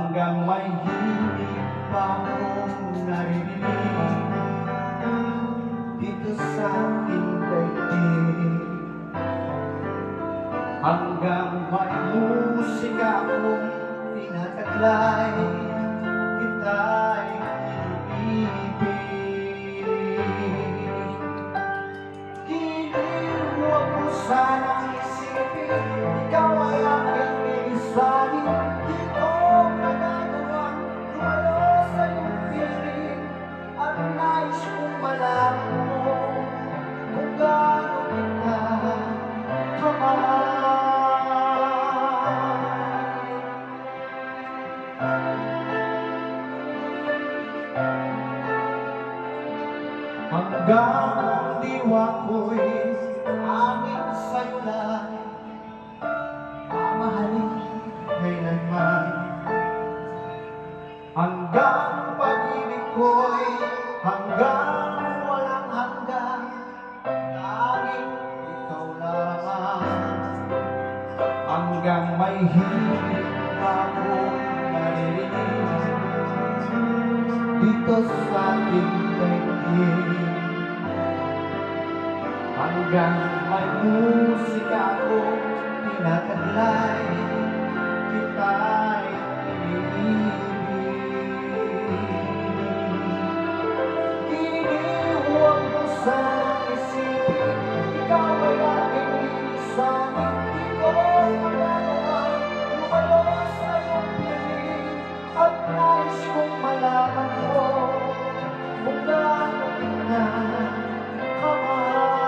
hanggang may hindi pa akong naririnig dito sa aking daigdig, hanggang may musika akong tinataglay, kita'y iniibig. Huwag mo sanang isipin, ikaw ay aking iisahin. Di ko magagawang lumalo sa iyong piling, at nais kong malaman mo kung gaano kita kamahal. Hanggang ang diwa ko'y amin sa'yo lang, mamahalin kailanman. Hanggang pag-ibig ko'y hanggang walang hanggan, tanging ikaw lamang. Hanggang may hilig pa akong naririnig dito sa ating daigdig, hanggang may musika akong tinataglay, kita'y iniibig. Huwag mo sanang isipin, ikaw ay aking iisahin. Di ko magagawang lumalo sa iyong piling, at nais kong malaman mo kung gaano kita kamahal.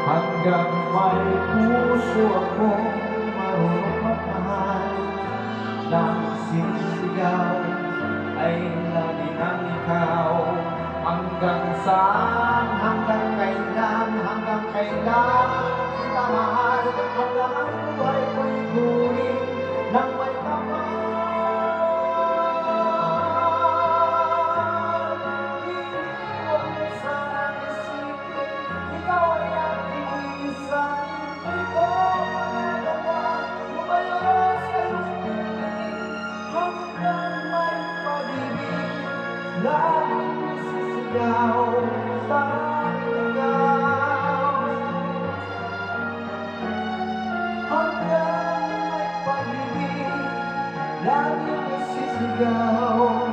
Hanggang may puso akong marunong magmahal, nang sinisigaw ay lagi ng ikaw. Hanggang saan, hanggang kailan, hanggang kailan kita mahal, hanggang ang buhay ko'y guhin ng may kapal. Huwag mo sanang isipin, ikaw ay aking iisahin. Di ko magagawang lumalo sa iyong piling, hanggang may pag-ibig laging nagsisigaw, tanging ikaw. Hanggang may pag-ibig laging nagsisigaw,